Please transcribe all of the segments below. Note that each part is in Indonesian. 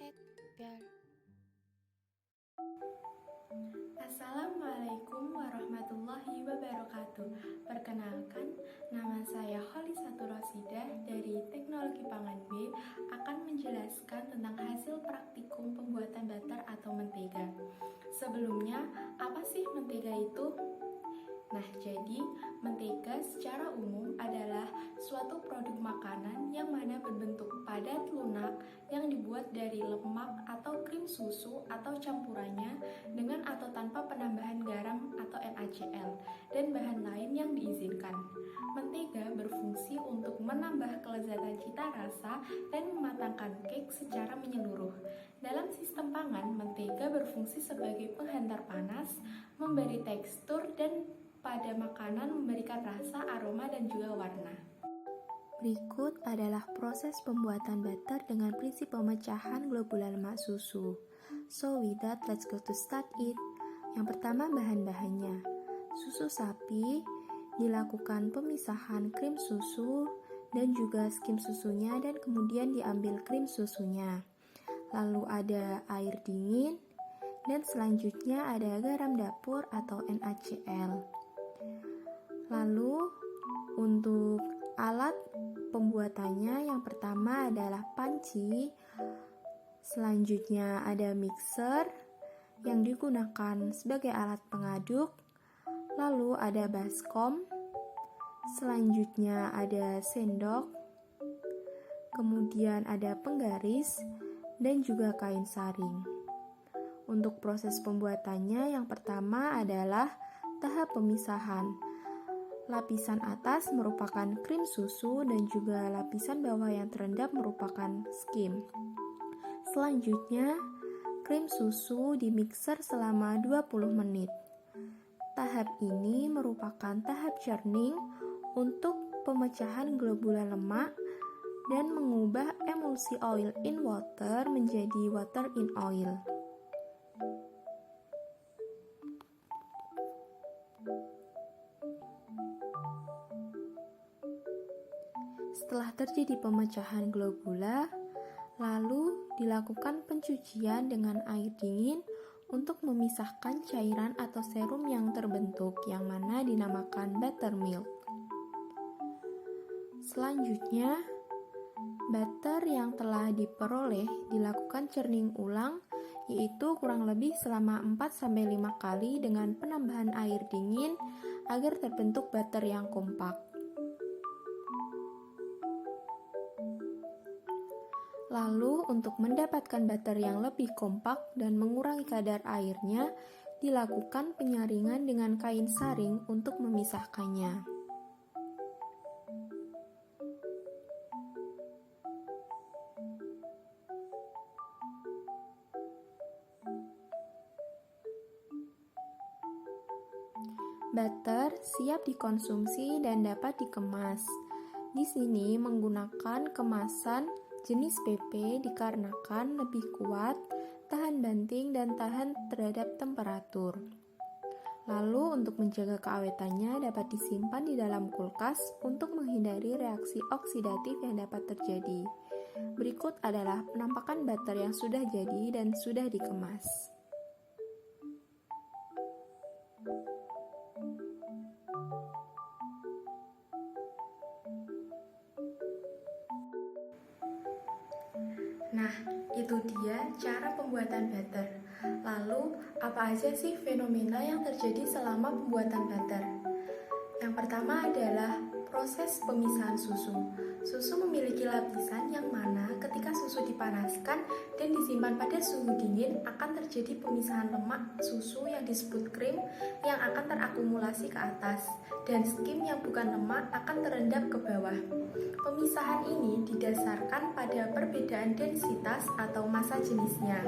Edgar. Assalamualaikum warahmatullahi wabarakatuh. Perkenalkan, nama saya Kholisatul Rosidah dari Teknologi Pangan B akan menjelaskan tentang hasil praktikum pembuatan butter atau mentega. Sebelumnya, apa sih mentega itu? Nah, jadi mentega secara umum adalah suatu produk makanan yang mana berbentuk padat lunak yang dibuat dari lemak atau krim susu atau campurannya dengan atau tanpa penambahan garam atau NaCl dan bahan lain yang diizinkan. Mentega berfungsi untuk menambah kelezatan cita rasa dan mematangkan cake secara menyeluruh. Dalam sistem pangan, mentega berfungsi sebagai penghantar panas, memberi tekstur dan pada makanan memberikan rasa, aroma, dan juga warna. Berikut adalah proses pembuatan butter dengan prinsip pemecahan globula lemak susu. So with that, let's go to start it. Yang pertama, bahan-bahannya. Susu sapi, dilakukan pemisahan krim susu dan juga skim susunya dan kemudian diambil krim susunya. Lalu ada air dingin dan selanjutnya ada garam dapur atau NaCl. Lalu untuk alat pembuatannya yang pertama adalah panci, selanjutnya ada mixer yang digunakan sebagai alat pengaduk, lalu ada baskom, selanjutnya ada sendok, kemudian ada penggaris dan juga kain saring. Untuk proses pembuatannya yang pertama adalah tahap pemisahan. Lapisan atas merupakan krim susu dan juga lapisan bawah yang terendam merupakan skim. Selanjutnya, krim susu dimixer selama 20 menit. Tahap ini merupakan tahap churning untuk pemecahan globula lemak dan mengubah emulsi oil in water menjadi water in oil. Setelah terjadi pemecahan globula, lalu dilakukan pencucian dengan air dingin untuk memisahkan cairan atau serum yang terbentuk, yang mana dinamakan buttermilk. Selanjutnya, butter yang telah diperoleh dilakukan churning ulang, yaitu kurang lebih selama 4-5 kali dengan penambahan air dingin agar terbentuk butter yang kompak. Lalu untuk mendapatkan butter yang lebih kompak dan mengurangi kadar airnya, dilakukan penyaringan dengan kain saring untuk memisahkannya. Butter siap dikonsumsi dan dapat dikemas. Di sini menggunakan kemasan jenis PP dikarenakan lebih kuat, tahan banting, dan tahan terhadap temperatur. Lalu untuk menjaga keawetannya dapat disimpan di dalam kulkas untuk menghindari reaksi oksidatif yang dapat terjadi. Berikut adalah penampakan butter yang sudah jadi dan sudah dikemas. Nah, itu dia cara pembuatan butter. Lalu, apa aja sih fenomena yang terjadi selama pembuatan butter? Yang pertama adalah proses pemisahan susu. Susu memiliki lapisan yang mana ketika susu dipanaskan dan disimpan pada suhu dingin akan terjadi pemisahan lemak susu yang disebut krim yang akan terakumulasi ke atas dan skim yang bukan lemak akan terendam ke bawah. Pemisahan ini didasarkan pada perbedaan densitas atau massa jenisnya.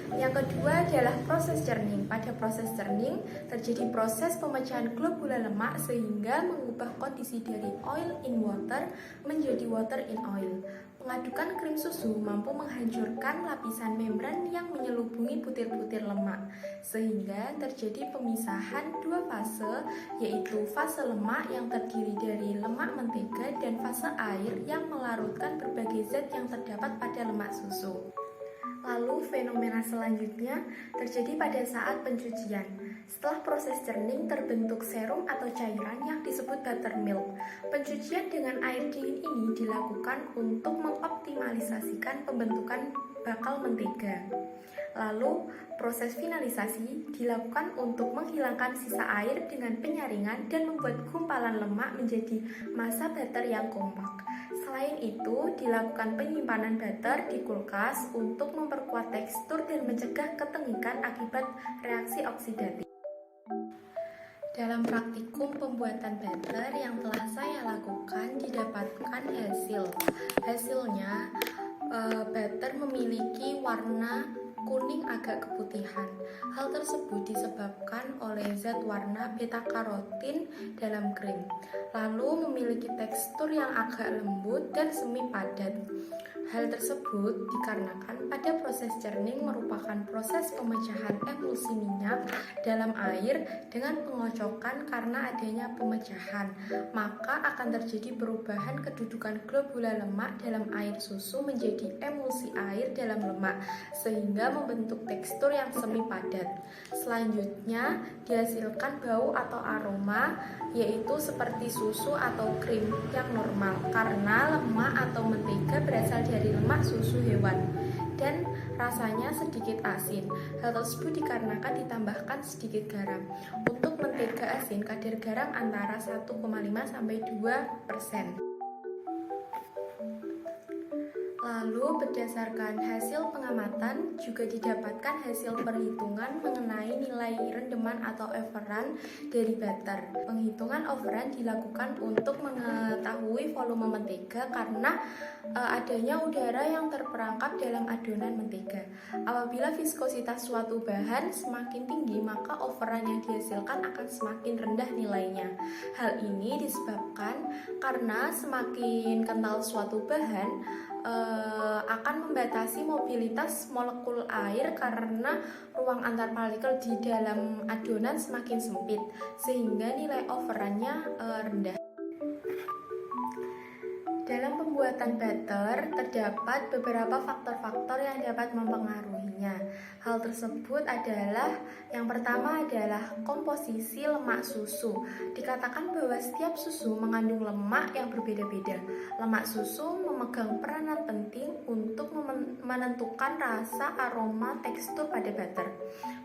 Yang kedua adalah proses churning. Pada proses churning terjadi proses pemecahan globula lemak sehingga mengubah kondisi dari oil in water menjadi water in oil. Pengadukan krim susu mampu menghancurkan lapisan membran yang menyelubungi butir-butir lemak sehingga terjadi pemisahan dua fase, yaitu fase lemak yang terdiri dari lemak mentega dan fase air yang melarutkan berbagai zat yang terdapat pada lemak susu. Lalu fenomena selanjutnya terjadi pada saat pencucian. Setelah proses churning terbentuk serum atau cairan yang disebut buttermilk. Pencucian dengan air dingin ini dilakukan untuk mengoptimalisasikan pembentukan bakal mentega. Lalu proses finalisasi dilakukan untuk menghilangkan sisa air dengan penyaringan dan membuat gumpalan lemak menjadi massa butter yang kompak. Selain itu, dilakukan penyimpanan butter di kulkas untuk memperkuat tekstur dan mencegah ketengikan akibat reaksi oksidatif. Dalam praktikum pembuatan butter yang telah saya lakukan didapatkan hasilnya butter memiliki warna kuning agak keputihan. Hal tersebut disebabkan oleh zat warna beta-karotin dalam krim. Lalu memiliki tekstur yang agak lembut dan semi padat. Hal tersebut dikarenakan pada proses churning merupakan proses pemecahan emulsi minyak dalam air dengan pengocokan. Karena adanya pemecahan, maka akan terjadi perubahan kedudukan globula lemak dalam air susu menjadi emulsi air dalam lemak, sehingga membentuk tekstur yang semi padat. Selanjutnya dihasilkan bau atau aroma, yaitu seperti susu atau krim yang normal, karena lemak atau mentega berasal dari lemak susu hewan dan rasanya sedikit asin. Hal tersebut dikarenakan ditambahkan sedikit garam. Untuk mentega asin, kadar garam antara 1,5 sampai 2%. Lalu berdasarkan hasil pengamatan juga didapatkan hasil perhitungan mengenai nilai rendeman atau overrun dari butter. Penghitungan overrun dilakukan untuk mengetahui volume mentega karena adanya udara yang terperangkap dalam adonan mentega. Apabila viskositas suatu bahan semakin tinggi, maka overrun yang dihasilkan akan semakin rendah nilainya. Hal ini disebabkan karena semakin kental suatu bahan akan membatasi mobilitas molekul air karena ruang antar partikel di dalam adonan semakin sempit, sehingga nilai overrun-nya rendah. Dalam pembuatan butter, terdapat beberapa faktor-faktor yang dapat mempengaruhinya. Hal tersebut adalah, yang pertama adalah komposisi lemak susu. Dikatakan bahwa setiap susu mengandung lemak yang berbeda-beda. Lemak susu memegang peranan penting untuk menentukan rasa, aroma, tekstur pada butter.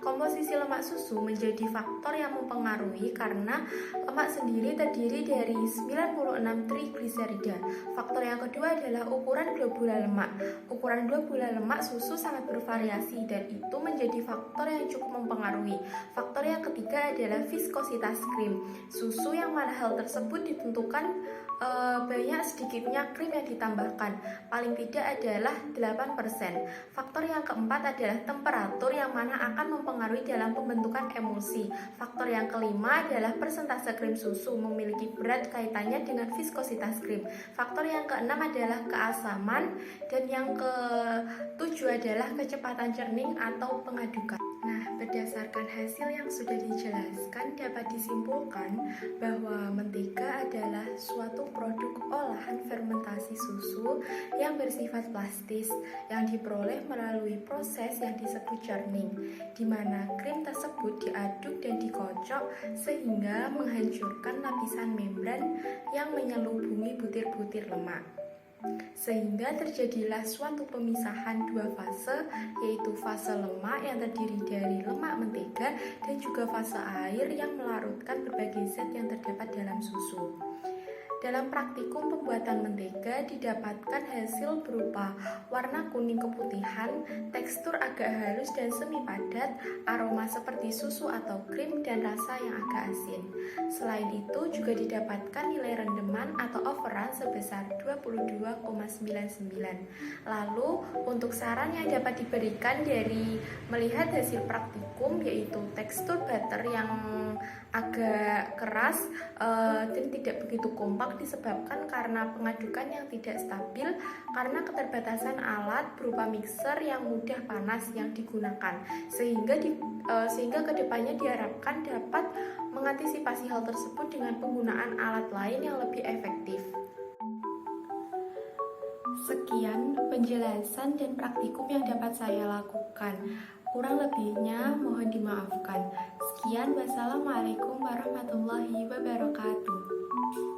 Komposisi lemak susu menjadi faktor yang mempengaruhi karena lemak sendiri terdiri dari 96 trigliserida. Faktor yang kedua adalah ukuran globula lemak. Ukuran globula lemak susu sangat bervariasi dan itu menjadi faktor yang cukup mempengaruhi. Faktor yang ketiga adalah viskositas krim. Susu yang mana hal tersebut ditentukan banyak sedikitnya krim yang ditambahkan. Paling tidak adalah 8%. Faktor yang keempat adalah temperatur yang mana akan mempengaruhi dalam pembentukan emulsi. Faktor yang kelima adalah persentase krim susu memiliki berat kaitannya dengan viskositas krim. Faktor yang keenam adalah keasaman dan yang ketujuh adalah kecepatan churning atau pengadukan. Nah, berdasarkan hasil yang sudah dijelaskan dapat disimpulkan bahwa mentega adalah suatu produk olahan fermentasi susu yang bersifat plastis yang diperoleh melalui proses yang disebut churning, di mana krim tersebut diaduk dan dikocok sehingga menghancurkan lapisan membran yang menyelubungi butir-butir lemak. Sehingga terjadilah suatu pemisahan dua fase, yaitu fase lemak yang terdiri dari lemak mentega dan juga fase air yang melarutkan berbagai zat yang terdapat dalam susu. Dalam praktikum pembuatan mentega didapatkan hasil berupa warna kuning keputihan, tekstur agak halus dan semi padat, aroma seperti susu atau krim, dan rasa yang agak asin. Selain itu juga didapatkan nilai rendeman atau overrun sebesar 22,99. Lalu untuk saran yang dapat diberikan dari melihat hasil praktikum, yaitu tekstur butter yang agak keras dan tidak begitu kompak disebabkan karena pengadukan yang tidak stabil karena keterbatasan alat berupa mixer yang mudah panas yang digunakan, sehingga kedepannya diharapkan dapat mengantisipasi hal tersebut dengan penggunaan alat lain yang lebih efektif. Sekian penjelasan dan praktikum yang dapat saya lakukan. Kurang lebihnya mohon dimaafkan. Sekian, wassalamualaikum warahmatullahi wabarakatuh.